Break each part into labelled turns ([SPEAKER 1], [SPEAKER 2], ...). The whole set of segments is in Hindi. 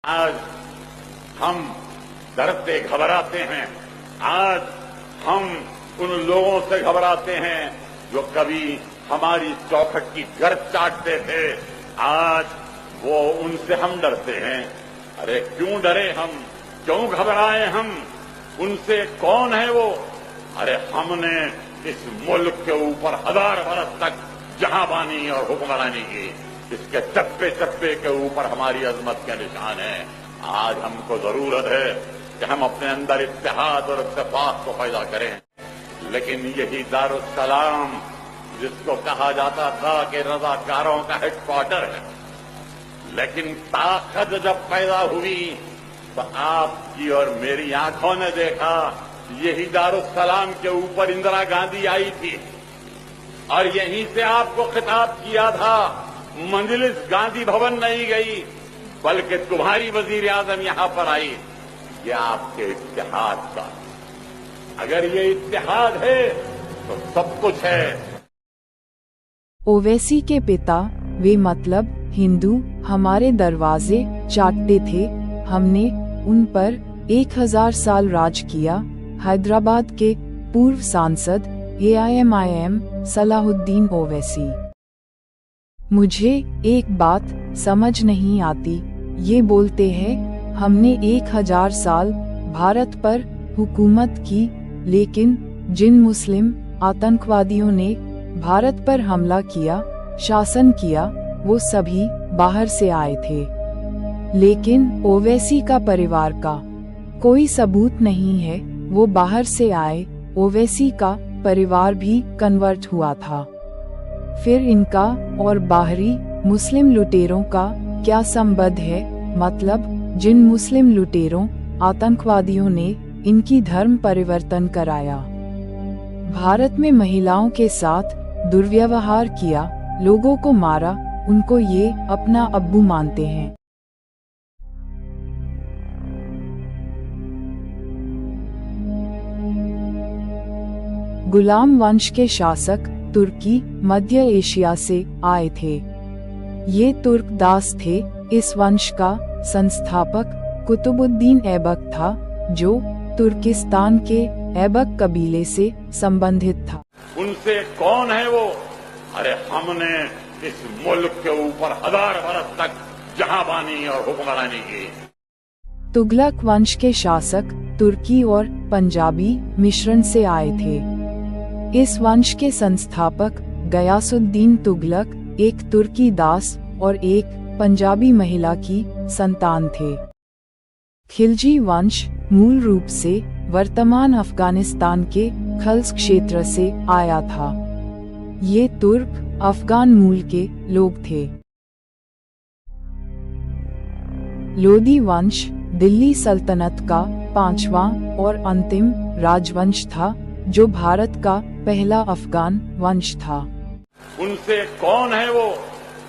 [SPEAKER 1] आज हम डरते घबराते हैं। आज हम उन लोगों से घबराते हैं जो कभी हमारी चौखट की गर्द चाटते थे। आज वो उनसे हम डरते हैं। अरे क्यों डरे हम, क्यों घबराए हम? उनसे कौन है वो? अरे हमने इस मुल्क के ऊपर 1000 बरस तक जहांबानी और हुक्मरानी की। इसके चप्पे चप्पे के ऊपर हमारी अजमत के निशान है। आज हमको जरूरत है कि हम अपने अंदर इत्तेहाद और इत्तेफाक को पैदा करें। लेकिन यही दारुस्सलाम, जिसको कहा जाता था कि रजाकारों का हेडक्वार्टर है, लेकिन ताकत जब पैदा हुई तो आपकी और मेरी आंखों ने देखा यही दारुस्सलाम के ऊपर इंदिरा गांधी आई थी और यहीं से आपको खिताब किया था। मंजलिस गांधी भवन नहीं गई, बल्कि तुम्हारी वजीर आजम यहां पर आई। ये आपके इत्तेहाद का, अगर ये इत्तेहाद है तो सब कुछ है।
[SPEAKER 2] ओवैसी के पिता, वे मतलब हिंदू, हमारे दरवाजे चाटते थे। हमने उन पर 1000 साल राज किया। हैदराबाद के पूर्व सांसद AIMIM सलाहुद्दीन ओवैसी। मुझे एक बात समझ नहीं आती। ये बोलते हैं हमने 1000 साल भारत पर हुकूमत की, लेकिन जिन मुस्लिम आतंकवादियों ने भारत पर हमला किया, शासन किया, वो सभी बाहर से आए थे। लेकिन ओवैसी का परिवार का कोई सबूत नहीं है वो बाहर से आए। ओवैसी का परिवार भी कन्वर्ट हुआ था। फिर इनका और बाहरी मुस्लिम लुटेरों का क्या संबंध है? मतलब जिन मुस्लिम लुटेरों आतंकवादियों ने इनकी धर्म परिवर्तन कराया, भारत में महिलाओं के साथ दुर्व्यवहार किया, लोगों को मारा, उनको ये अपना अब्बू मानते हैं। गुलाम वंश के शासक तुर्की मध्य एशिया से आए थे। ये तुर्क दास थे। इस वंश का संस्थापक कुतुबुद्दीन ऐबक था, जो तुर्किस्तान के ऐबक कबीले से संबंधित था।
[SPEAKER 1] उनसे कौन है वो? अरे हमने इस मुल्क के ऊपर 1000 बरस तक जहांबानी और हुक्मरानी की।
[SPEAKER 2] तुगलक वंश के शासक तुर्की और पंजाबी मिश्रण से आए थे। इस वंश के संस्थापक गयासुद्दीन तुगलक एक तुर्की दास और एक पंजाबी महिला की संतान थे। खिलजी वंश मूल रूप से वर्तमान अफगानिस्तान के खल्स क्षेत्र से आया था। ये तुर्क अफगान मूल के लोग थे। लोदी वंश दिल्ली सल्तनत का 5वां और अंतिम राजवंश था, जो भारत का पहला अफगान वंश था।
[SPEAKER 1] उनसे कौन है वो?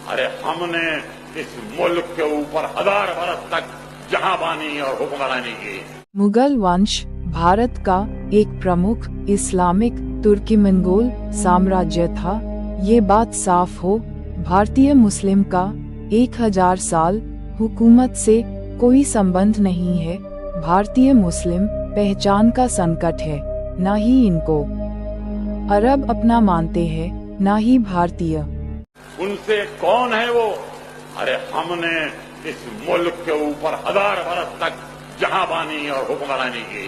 [SPEAKER 1] अरे हमने इस मुल्क के ऊपर 1000 बरस तक जहांबानी और हुक्मरानी की। मुगल
[SPEAKER 2] वंश भारत का एक प्रमुख इस्लामिक तुर्की मंगोल साम्राज्य था। ये बात साफ हो, भारतीय मुस्लिम का 1000 साल हुकूमत से कोई संबंध नहीं है। भारतीय मुस्लिम पहचान का संकट है, ना ही इनको अरब अपना मानते हैं, ना ही भारतीय।
[SPEAKER 1] उनसे कौन है वो? अरे हमने इस मुल्क के ऊपर 1000 बरस तक जहांबानी और हुक्मरानी की।